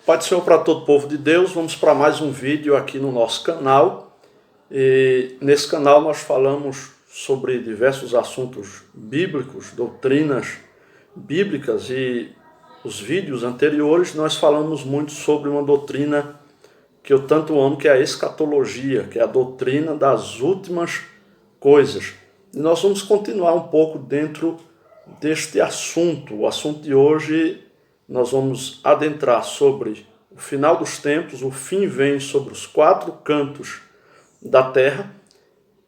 Pai do Senhor para todo o povo de Deus, vamos para mais um vídeo aqui no nosso canal. E nesse canal nós falamos sobre diversos assuntos bíblicos, doutrinas bíblicas, e os vídeos anteriores nós falamos muito sobre uma doutrina que eu tanto amo, que é a escatologia, que é a doutrina das últimas coisas. E nós vamos continuar um pouco dentro deste assunto. O assunto de hoje nós vamos adentrar sobre o final dos tempos, o fim vem sobre os quatro cantos da terra,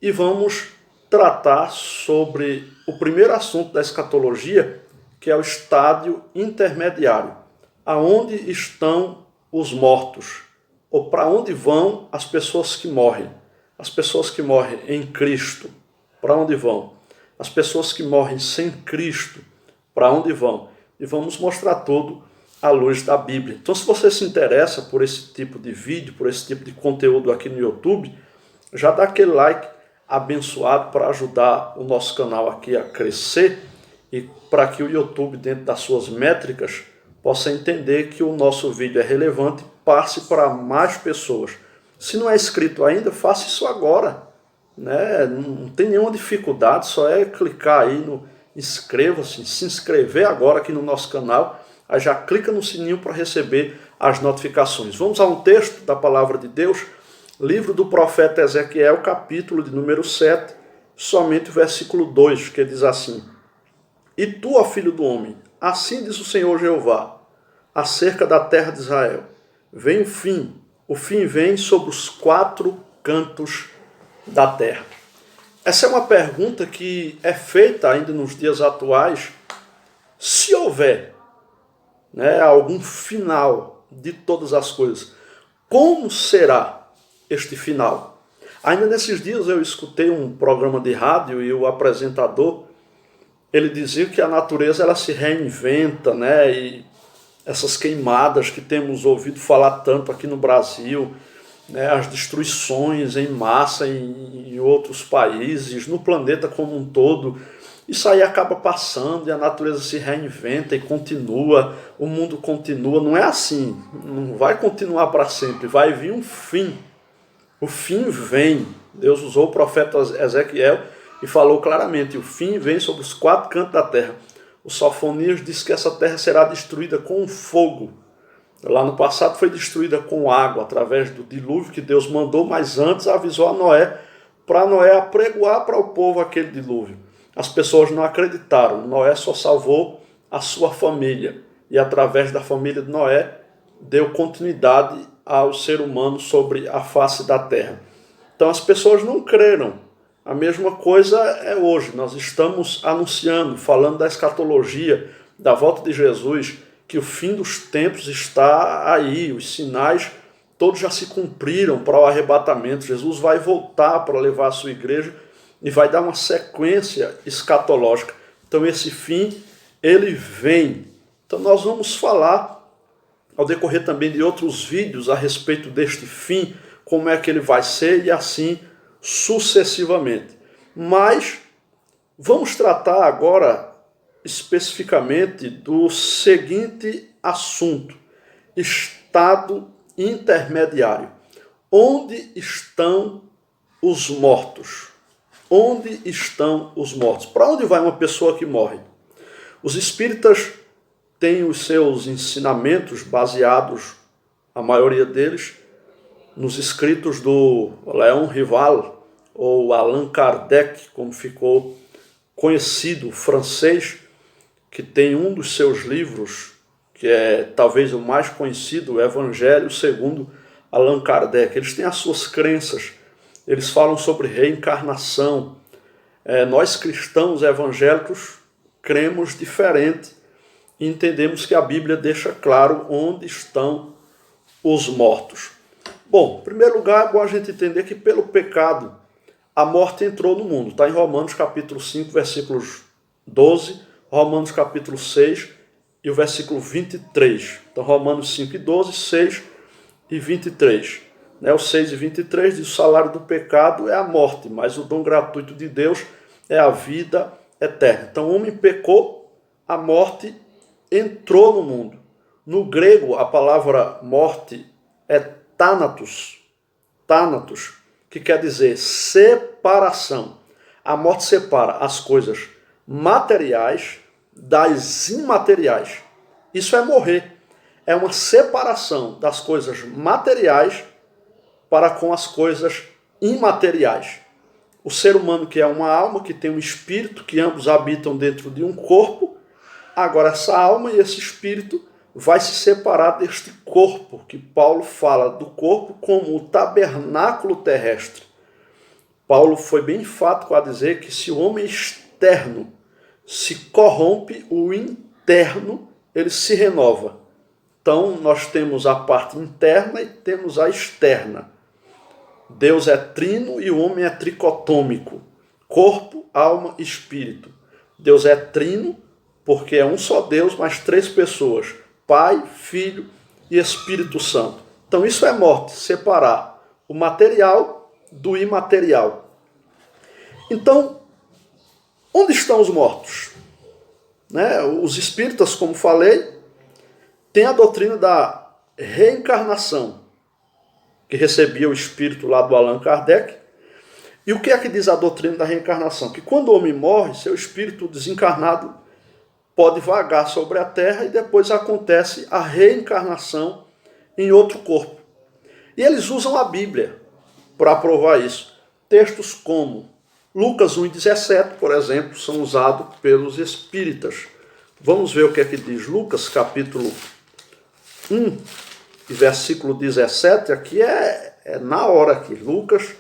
e vamos tratar sobre o primeiro assunto da escatologia, que é o estádio intermediário. Aonde estão os mortos? Ou para onde vão as pessoas que morrem? As pessoas que morrem em Cristo, para onde vão? As pessoas que morrem sem Cristo, para onde vão? E vamos mostrar tudo à luz da Bíblia. Então, se você se interessa por esse tipo de vídeo, por esse tipo de conteúdo aqui no YouTube, já dá aquele like abençoado para ajudar o nosso canal aqui a crescer e para que o YouTube, dentro das suas métricas, possa entender que o nosso vídeo é relevante e passe para mais pessoas. Se não é inscrito ainda, faça isso agora, né? Não tem nenhuma dificuldade, só é clicar aí no inscreva-se, se inscrever agora aqui no nosso canal, aí já clica no sininho para receber as notificações. Vamos a um texto da palavra de Deus, livro do profeta Ezequiel, capítulo de número 7, somente o versículo 2, que diz assim: E tu, ó filho do homem, assim diz o Senhor Jeová, acerca da terra de Israel, vem o fim vem sobre os quatro cantos da terra. Essa é uma pergunta que é feita ainda nos dias atuais. Se houver, né, algum final de todas as coisas, como será este final? Ainda nesses dias eu escutei um programa de rádio e o apresentador, ele dizia que a natureza ela se reinventa, né? E essas queimadas que temos ouvido falar tanto aqui no Brasil, né, as destruições em massa em outros países, no planeta como um todo, isso aí acaba passando e a natureza se reinventa e continua, o mundo continua. Não é assim, não vai continuar para sempre, vai vir um fim. O fim vem. Deus usou o profeta Ezequiel e falou claramente: o fim vem sobre os quatro cantos da terra. O Sofonias diz que essa terra será destruída com fogo. Lá no passado foi destruída com água, através do dilúvio que Deus mandou, mas antes avisou a Noé, para Noé apregoar para o povo aquele dilúvio. As pessoas não acreditaram, Noé só salvou a sua família, e através da família de Noé, deu continuidade ao ser humano sobre a face da terra. Então as pessoas não creram. A mesma coisa é hoje, nós estamos anunciando, falando da escatologia, da volta de Jesus, que o fim dos tempos está aí, os sinais todos já se cumpriram para o arrebatamento. Jesus vai voltar para levar a sua igreja e vai dar uma sequência escatológica. Então esse fim, ele vem. Então nós vamos falar, ao decorrer também de outros vídeos, a respeito deste fim, como é que ele vai ser e assim sucessivamente. Mas vamos tratar agora especificamente do seguinte assunto: estado intermediário. Onde estão os mortos? Onde estão os mortos? Para onde vai uma pessoa que morre? Os espíritas têm os seus ensinamentos baseados, a maioria deles, nos escritos do Léon Rival, ou Allan Kardec, como ficou conhecido, francês, que tem um dos seus livros, que é talvez o mais conhecido, o Evangelho segundo Allan Kardec. Eles têm as suas crenças, eles falam sobre reencarnação. Nós cristãos evangélicos cremos diferente e entendemos que a Bíblia deixa claro onde estão os mortos. Bom, em primeiro lugar, é bom a gente entender que pelo pecado a morte entrou no mundo. Está em Romanos capítulo 5, versículos 12, Romanos capítulo 6 e o versículo 23. Então, Romanos 5 e 12, 6 e 23. O 6 e 23 diz: o salário do pecado é a morte, mas o dom gratuito de Deus é a vida eterna. Então, o homem pecou, a morte entrou no mundo. No grego, a palavra morte é thanatos, thanatos, que quer dizer separação. A morte separa as coisas materiais das imateriais. Isso é morrer. É uma separação das coisas materiais para com as coisas imateriais. O ser humano, que é uma alma, que tem um espírito, que ambos habitam dentro de um corpo, agora essa alma e esse espírito vai se separar deste corpo, que Paulo fala do corpo como o tabernáculo terrestre. Paulo foi bem enfático a dizer que se o homem externo se corrompe, o interno ele se renova. Então nós temos a parte interna e temos a externa. Deus é trino e o homem é tricotômico. Corpo, alma e espírito. Deus é trino porque é um só Deus, mas três pessoas. Pai, Filho e Espírito Santo. Então isso é morte, separar o material do imaterial. Então, onde estão os mortos? Os espíritas, como falei, têm a doutrina da reencarnação, que recebia o espírito lá do Allan Kardec. E o que é que diz a doutrina da reencarnação? Que quando o homem morre, seu espírito desencarnado pode vagar sobre a terra e depois acontece a reencarnação em outro corpo. E eles usam a Bíblia para provar isso. Textos como Lucas 1,17, por exemplo, são usados pelos espíritas. Vamos ver o que é que diz Lucas, capítulo 1, versículo 17. Aqui é na hora aqui. Lucas,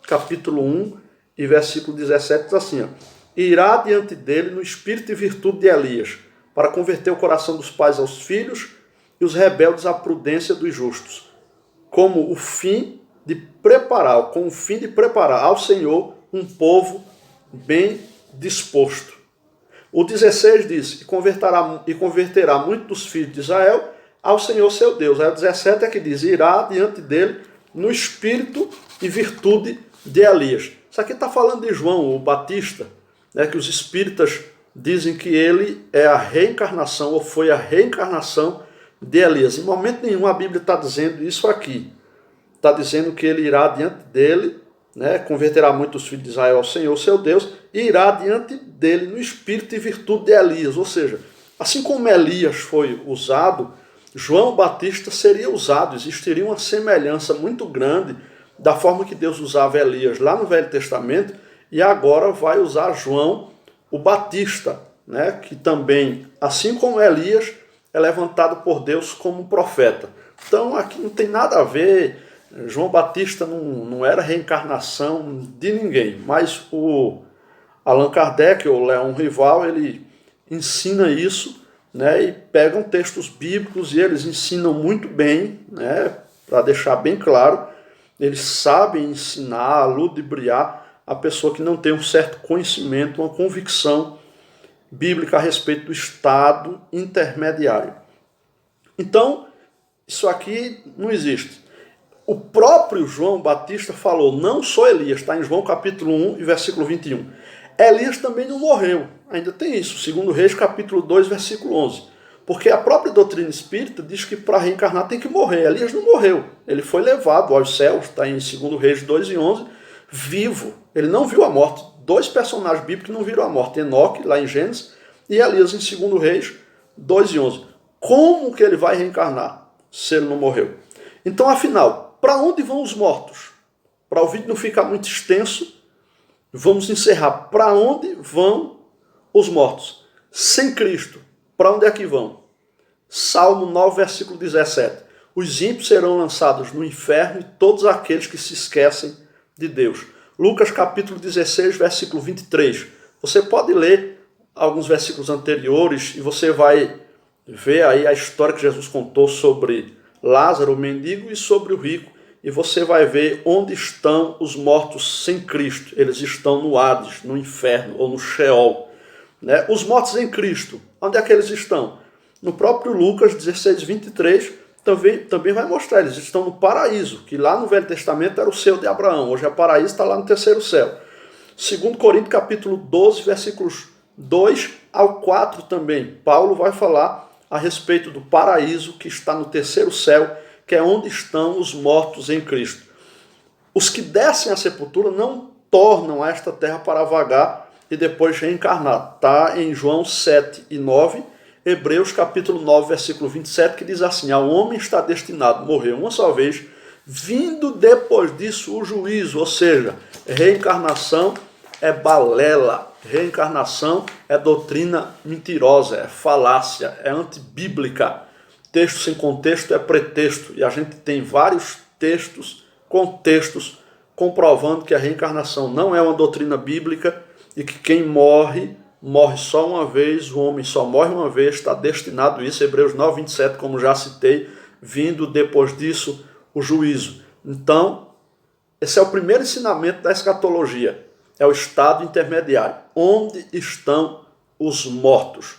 capítulo 1, e versículo 17, diz assim, irá diante dele no espírito e virtude de Elias, para converter o coração dos pais aos filhos e os rebeldes à prudência dos justos, com o fim de preparar ao Senhor um povo bem disposto. O 16 diz, e converterá muitos dos filhos de Israel ao Senhor seu Deus. Aí o 17 é que diz, irá diante dele no espírito e virtude de Elias. Isso aqui está falando de João, o Batista, que os espíritas dizem que ele é a reencarnação, ou foi a reencarnação de Elias. Em momento nenhum a Bíblia está dizendo isso aqui. Está dizendo que ele irá diante dele, converterá muitos filhos de Israel ao Senhor, seu Deus, e irá diante dele no espírito e virtude de Elias. Ou seja, assim como Elias foi usado, João Batista seria usado. Existiria uma semelhança muito grande da forma que Deus usava Elias lá no Velho Testamento, e agora vai usar João o Batista, que também, assim como Elias, é levantado por Deus como profeta. Então aqui não tem nada a ver. João Batista não era reencarnação de ninguém, mas o Allan Kardec, ou Leon Rival, ele ensina isso, e pegam textos bíblicos e eles ensinam muito bem, para deixar bem claro, eles sabem ensinar, ludibriar a pessoa que não tem um certo conhecimento, uma convicção bíblica a respeito do estado intermediário. Então, isso aqui não existe. O próprio João Batista falou, não só Elias, está em João capítulo 1 e versículo 21. Elias também não morreu, ainda tem isso, 2 Reis capítulo 2, versículo 11. Porque a própria doutrina espírita diz que para reencarnar tem que morrer. Elias não morreu, ele foi levado aos céus, está em 2 Reis 2 e 11, vivo. Ele não viu a morte. Dois personagens bíblicos que não viram a morte, Enoque, lá em Gênesis, e Elias em 2 Reis 2 e 11. Como que ele vai reencarnar se ele não morreu? Então, afinal, para onde vão os mortos? Para o vídeo não ficar muito extenso, vamos encerrar. Para onde vão os mortos? Sem Cristo, para onde é que vão? Salmo 9, versículo 17. Os ímpios serão lançados no inferno e todos aqueles que se esquecem de Deus. Lucas capítulo 16, versículo 23. Você pode ler alguns versículos anteriores e você vai ver aí a história que Jesus contou sobre Lázaro, o mendigo, e sobre o rico. E você vai ver onde estão os mortos sem Cristo. Eles estão no Hades, no inferno ou no Sheol. Os mortos em Cristo, onde é que eles estão? No próprio Lucas 16, 23, também vai mostrar, eles estão no paraíso, que lá no Velho Testamento era o céu de Abraão, hoje é paraíso, está lá no terceiro céu. 2 Coríntios capítulo 12, versículos 2 ao 4 também, Paulo vai falar a respeito do paraíso que está no terceiro céu, que é onde estão os mortos em Cristo. Os que descem à sepultura não tornam a esta terra para vagar e depois reencarnar. Está em João 7 e 9, Hebreus capítulo 9, versículo 27, que diz assim: ao homem está destinado a morrer uma só vez, vindo depois disso o juízo. Ou seja, reencarnação é balela, reencarnação é doutrina mentirosa, é falácia, é antibíblica. Texto sem contexto é pretexto, e a gente tem vários textos, contextos, comprovando que a reencarnação não é uma doutrina bíblica e que quem morre, morre só uma vez, o homem só morre uma vez, está destinado a isso, Hebreus 9, 27, como já citei, vindo depois disso o juízo. Então, esse é o primeiro ensinamento da escatologia, é o estado intermediário, onde estão os mortos.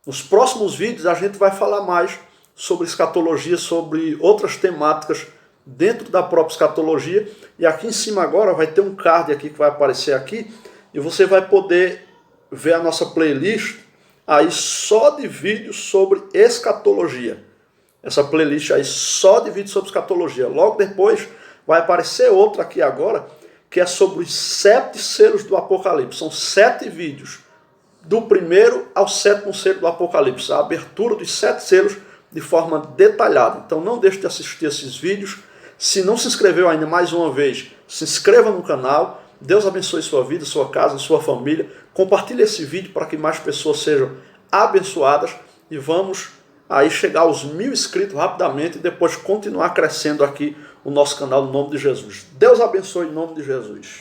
Nos próximos vídeos a gente vai falar mais sobre escatologia, sobre outras temáticas dentro da própria escatologia, e aqui em cima agora vai ter um card aqui que vai aparecer aqui, e você vai poder ver a nossa playlist aí só de vídeos sobre escatologia. Essa playlist aí só de vídeos sobre escatologia. Logo depois vai aparecer outra aqui agora, que é sobre os 7 selos do Apocalipse. São 7 vídeos, do primeiro ao 7º selo do Apocalipse, a abertura dos 7 selos de forma detalhada. Então não deixe de assistir esses vídeos. Se não se inscreveu ainda, mais uma vez, se inscreva no canal. Deus abençoe sua vida, sua casa, sua família. Compartilhe esse vídeo para que mais pessoas sejam abençoadas e vamos aí chegar aos 1000 inscritos rapidamente e depois continuar crescendo aqui o nosso canal no nome de Jesus. Deus abençoe em nome de Jesus.